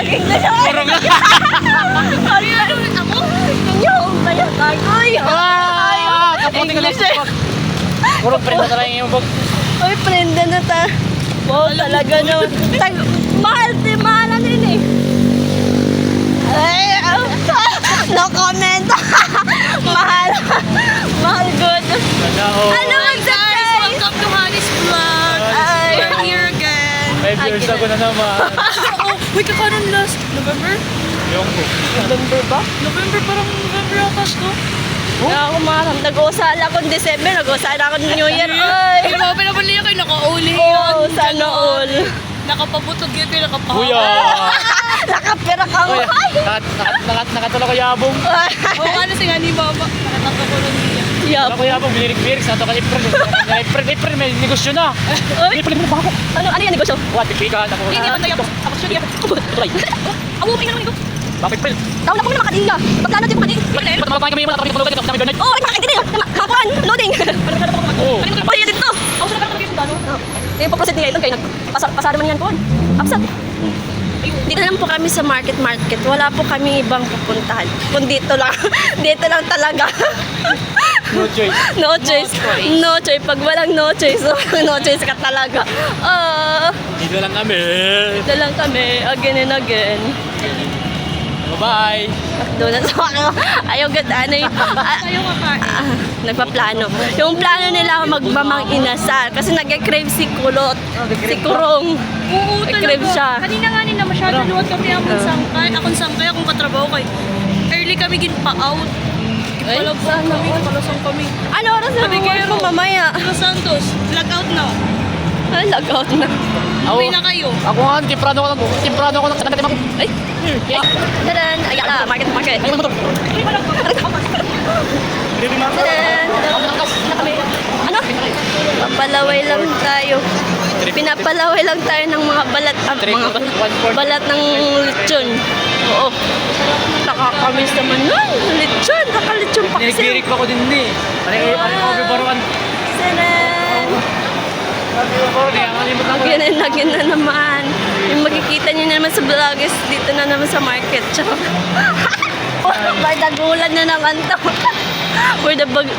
Nag-English ako. Puro nga. Ako? Yung kaya tagoy. Kaputi ka lang. English eh. Puro prenda na lang yung bag. Uy, prenda na ta. Wow, talaga no. Mahal na rin eh. Ay, no comment. Mahal. Mahal good. Ano Hi guys, welcome to Honey's Vlog. We're here again. 5 years ago na naman. Uy, kakaroon last November? Yung ko. November ba? November, parang November atas to. Kaya ako marang. Nag-uusala ako December, nag-uusala ako New Year. Ay! Ay, mga pinapaliya kayo, naka-uli Oo, sana all. Nakapabutod yun, pero nakapahal. Kuya. Nakapira ka mo. Kuya. Nakatulog ko yabong. Oo, ano si nga ni Mama. Nakataka ko lang niya. Ako yabong, binirik-birik sa ito ka April, may negosyo na. April mo pa ako. Ano yan negosyo? What, pipikan ako. Hindi naman tayo. Ako siya niya. Tuloy. Ako, may naman ito. Bakit April? Taon ako na makadiya. Pagkano din makadiya? Ba't malapain kami yung mga tapos yung kami donate? Oo, nakakita din. Kapuan, loading. Oo. Pwede din to. Ako siya nakataka yung gano'n. Eh, paproceed niya ito kayo. Pasar man yan po. Apsat. Dito lang po kami sa market. Wala po kami ibang pupuntahan. Kung dito lang. Dito lang talaga. No choice. No choice. No choice. Pag walang no choice, no choice ka talaga. Dito lang kami. Dito lang kami. Again and again. Bye-bye. Doon na sa ako. Ayaw ganda. Ano yung... Ayaw kakain. Nagpaplano. Yung plano nila magmamang inasal. Kasi nag-crave si Kulot. Si Kurong. Oo, Nag-crave siya. Kanina nga nila masyado luwat kami akong sangkay. Akong sangkay, akong katrabaho kay. Early kami gin-pa-out. Ay, Palagsan kami, palasang kami. Ano oras na Sabi buwan kayo, ko mamaya? Los Santos, lag out na. Ay, log-out na. Uwi na kayo. Ako nga, timprado ko lang. Katatim ako. Ay! Tadan! Ayan na, market. Ay, motor. Tadan! Ano? Papalaway lang tayo. Pinapalaway lang tayo ng mga balat. Balat ng lechon. Oo. Nakakamiss naman nun. Lechon. Nakalechon pa kasi. Niligirik pa ko din eh. Ano ko bibaruan? Tadan! Again na naman. Yung makikita niyo na naman sa vlog is dito na naman sa market. Tsaka, may dagulan na naman to. For the bag...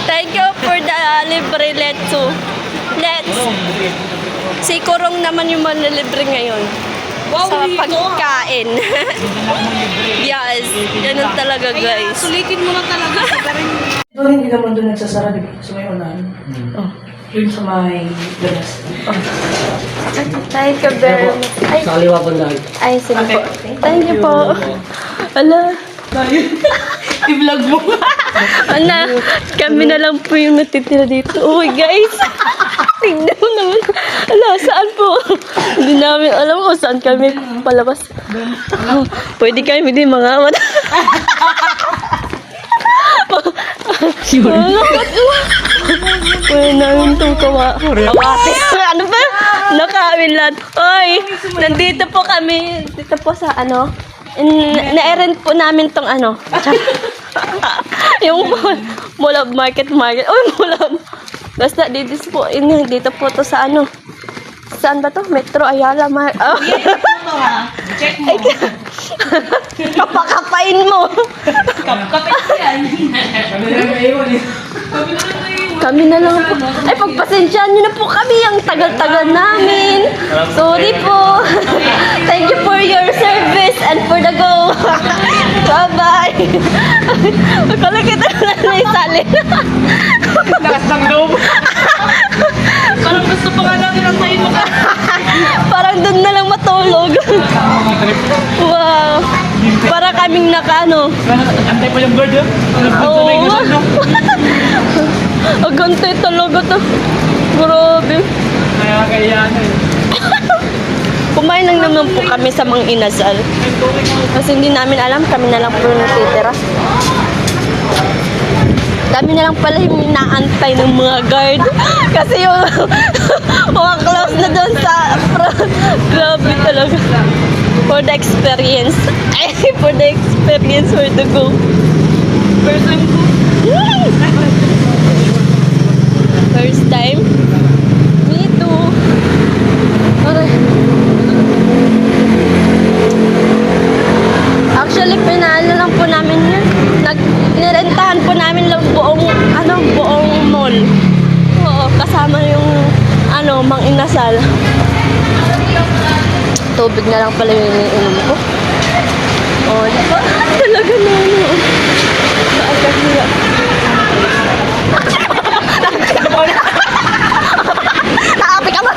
Thank you for the libre letso. Let's. Si Kurong naman yung manlilibre ngayon. Wow, Sa dito, pagkain. Yes. Ganun talaga, guys. Sulitin mo na talaga. Doon hindi naman doon nagsasara, di ba? Sa may unahan. Oh. Doon sa may labas. Thank you very much. Ay, Sa kaliwa po lang. ay, sige po. Thank you po. Ala. I-vlog mo. Ana, kami na lang po yung natitira dito. Uy, guys. Tignan mo naman. Ala, saan po? Hindi namin alam kung saan kami palabas. Pwede kami din mga amat. Pwede namin itong kawatis. Ano ba? Nakawin Oy, nandito po kami. Dito po sa ano. Na-errand po namin tong ano. Yung mall of market. Uy, mall of. Basta dito po. Dito po to sa ano. Saan ba to? Metro Ayala. Check mo. Kapakapain mo. Kapit yan. Kami na ngayon eh. Kami na lang po. Ay, pagpasensyaan nyo na po kami. Ang tagal-tagal namin. Sorry po. Thank you for your service and for the go. Bye-bye. Magkalakit na lang na isali. Lakas ng loob. Parang gusto pa nga natin ang tayo maka. Parang doon na lang matulog. Wow. Para kaming nakaano. Antay pa yung guard, Oo. Ang gantay talaga to. Grabe. Kaya Kumain lang naman po kami sa mga inasal. Kasi hindi namin alam, kami na lang po natitira. Dami na lang pala yung inaantay ng mga guard. Kasi yung mga close na doon sa front. Grabe talaga. For the experience. For the experience, for the go. First time? Me too. Aray. tubig na lang pala yung iniinom ko. Oh, di ba? Talaga na ano. Agad nila. Naapik ka mo!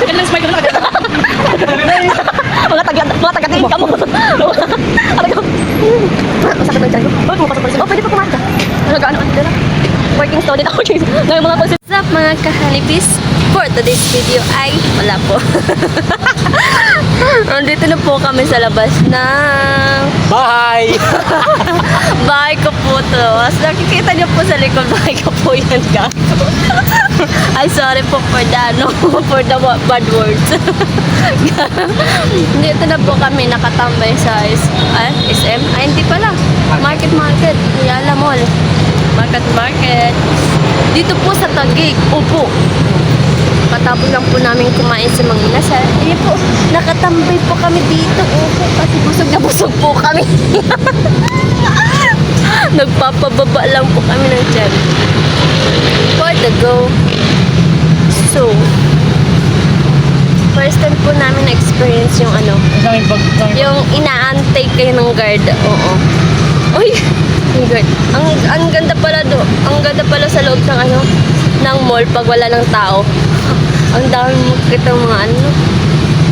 Mga tagatiin ka mo. Alam ko. Masakit na dyan ko. Oh, pumapasok pa rin. Oh, pwede pa kumain ka. Ano dyan? Working student ako. Ngayon mga concept. What's up mga kahanipis? For today's video ay wala po. Nandito na po kami sa labas ng Bye! bahay ko po to. As nakikita niyo po sa likod, bahay ko po yan ka. Ay, sorry po for the, no, for the bad words. Dito na po kami nakatambay sa SM. Ay, hindi pala. Market. Yala Mall. Market. Dito po sa Taguig. Upo. Katapos lang po namin kumain sa mga inasal. Hindi po, nakatambay po kami dito. Upo, kasi busog na busog po kami. Nagpapababa lang po kami ng tiyan. For the go. So, first time po namin na-experience yung ano, yung inaantay kayo ng guard. Oo. Uy! Yung guard. Ang ganda pala ang ganda pala sa loob ng ano, ng mall pag wala ng tao. Ang dami mo kita mga ano.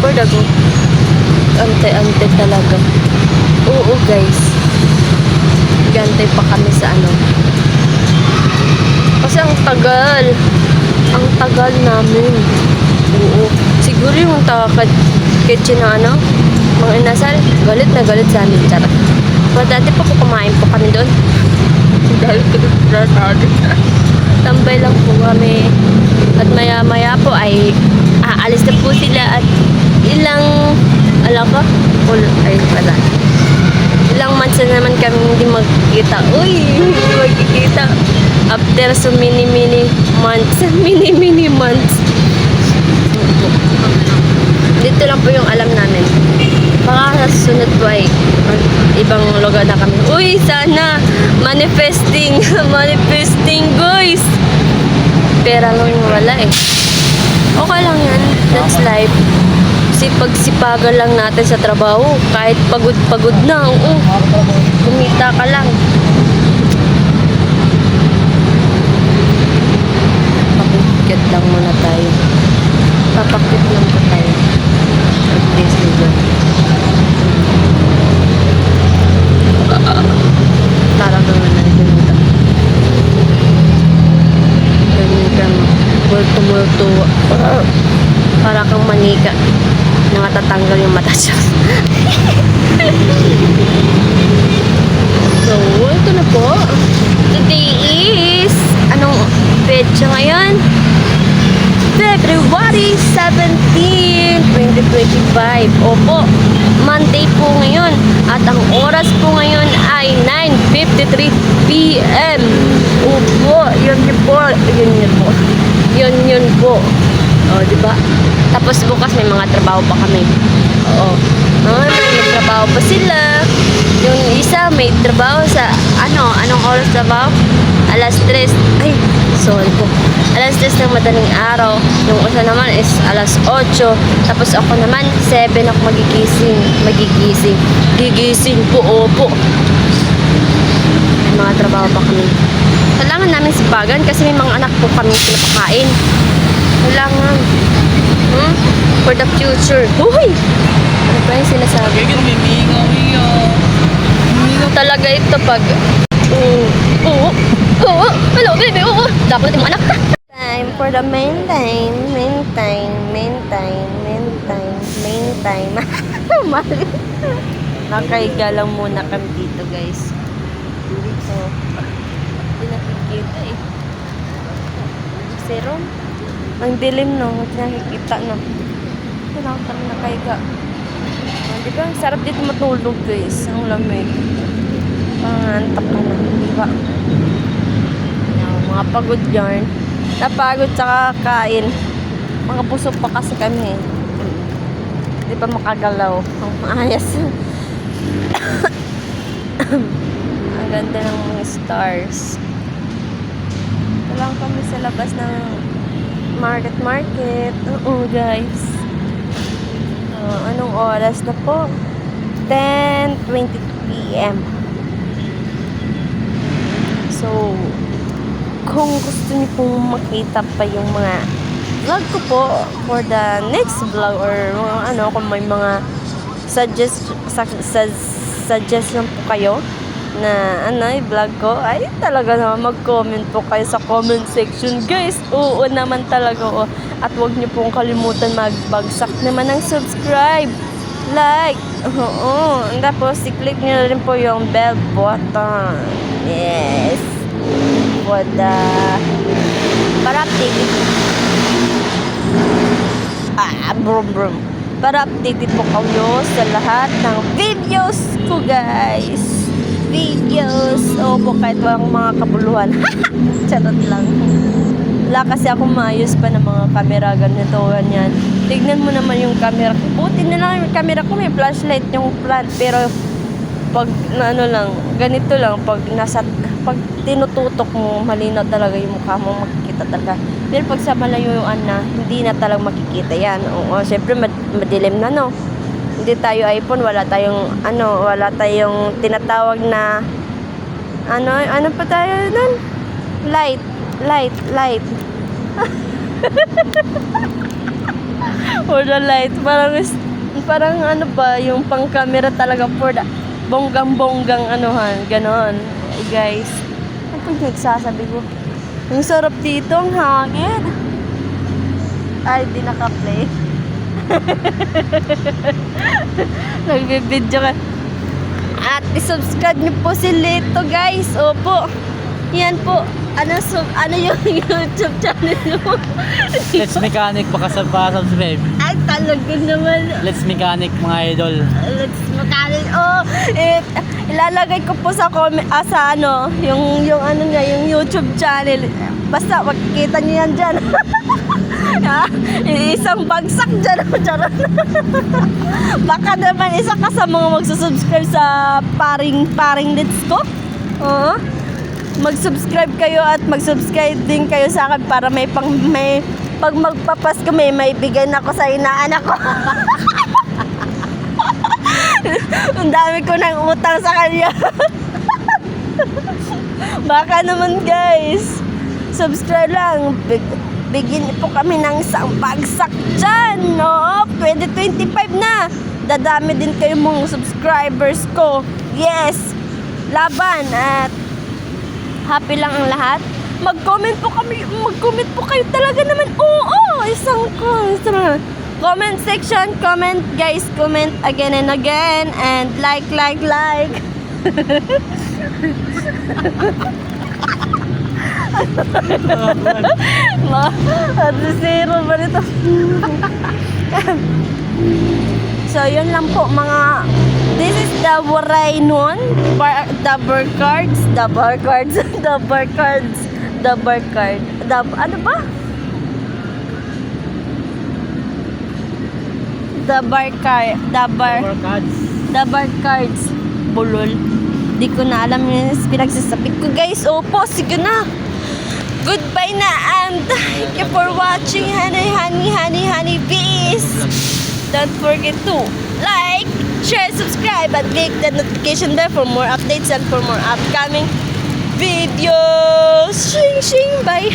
For the go. Ante talaga. Oo guys. Gantay pa kami sa ano. Kasi ang tagal namin. Oo. Siguro yung kitchen na ano, mga inasal, galit na galit sa amin. Charot. Pero dati po kumain po kami doon. Galit na tambay lang po kami. At maya po ay aalis na po sila at ilang ilang months na naman kami hindi magkikita. Uy, hindi magkikita. After so many months. Dito lang po yung alam namin. Baka sa susunod po ay ibang lugar na kami. Uy, sana manifesting guys. Pera lang yung wala eh. Okay lang yan. That's life. Sipag-sipagan lang natin sa trabaho. Kahit pagod na. Oo. Kumita ka lang. Papakit lang muna tayo. Papakit lang po tayo. Please, Lord. Parang naman nalimutan. Ganun multo. Para kang manika. Nangatatanggal yung mata siya. So, ito na po. Today is anong petsa ngayon? February 17, 2025. Opo, Monday po ngayon. At ang oras po ngayon ay 9:53 PM. Opo, yun po. O, diba? Tapos bukas may mga trabaho pa kami. Oo. May trabaho pa sila. Yung isa may trabaho sa anong oras trabaho? Alas 3. Ay, sorry po. Alas 3 ng madaling araw. Yung isa naman is alas 8. Tapos ako naman, 7 ako magigising. Gigising po, opo. May mga trabaho pa kami. Kailangan namin sipagan kasi may mga anak po kami pinapakain. Kailangan. For the future. Uy! Ano ba yung sinasabi? Mingaw talaga ito pag... Oo. Hello, baby. Oo. Dapat yung anak. Time for the main time. Mali. Nakahiga lang muna kami dito, guys. Dito. Hindi nakikita eh. Zero. Ang dilim, no? Hindi nakikita, no? Ito lang kami nakahiga. Di ba? Ang sarap dito matulog, guys. Ang lamig. Pangantak ka na. Di ba? Mga pagod yarn. Napagod sa kakain. Mga busog pa kasi kami. Di ba makagalaw? Ang maayos. Ang ganda ng mga stars. Ito lang kami sa labas ng market. Oo, guys. Anong oras na po? 10:22 p.m. So, kung gusto niyo pong makita pa yung mga vlog ko po for the next vlog or mga kung may mga suggestion po kayo na i-vlog ko, ay talaga naman mag-comment po kayo sa comment section, guys. Oo naman talaga. At huwag niyo pong kalimutan magbagsak naman ng subscribe, like, tapos i-click niyo na rin po yung bell button. Yes, for the para updated brum para updated po kayo sa lahat ng videos ko, guys. Opo, kahit walang mga kabuluhan. Charot lang. Wala kasi ako maayos pa ng mga camera, ganito, ganyan. Tignan mo naman yung camera ko. Buti na lang yung camera ko, may flashlight yung front. Pero pag ganito lang, pag tinututok mo, malinaw talaga yung mukha mo, makikita talaga. Pero pag sa malayuan na, hindi na talagang makikita yan. Oo, syempre madilim na, no? Hindi tayo iPhone, wala tayong tinatawag na ano pa tayo nun? Light. For the light, parang ano pa, yung pang camera talaga for the bonggang ganon. Guys, ano pag nagsasabi ko? Ang sarap dito, ang hangin. Ay, di naka-play. Nagbibidyo ka. At isubscribe niyo po si Lito, guys. Opo. Yan po. Ano yung YouTube channel mo? Let's Mechanic, baka subscribe. Ay, talaga naman. Let's Mechanic, mga idol. Let's Mechanic. Ilalagay ko po sa comment, yung YouTube channel. Basta, makikita niyo yan dyan. Isang bagsak dyan. Baka naman isa ka sa mga magsusubscribe sa paring nits ko. Oo. Mag-subscribe kayo at mag-subscribe din kayo sa akin para pag magpapasko may bigay na ako sa inaanak ko. Ang dami ko ng utang sa kanya. Baka naman, guys. Subscribe lang. Bigyan po kami ng isang bagsak dyan, no? 2025 na. Dadami din kayo mga subscribers ko. Yes. Laban at happy lang ang lahat. Mag-comment po kayo talaga naman. Oo, isang comment section, comment, guys, comment again and again and like. Zero ba nito? So, yun lang po mga. This is the Waraynon the bar cards. Ano ba? The bar cards. Bulol. Di ko na alam yung pinagsasabit ko, guys. Opo, sige na. Goodbye na and thank you for watching, honey bees. Don't forget to like, share, subscribe, and click the notification bell for more updates and for more upcoming videos. Bye.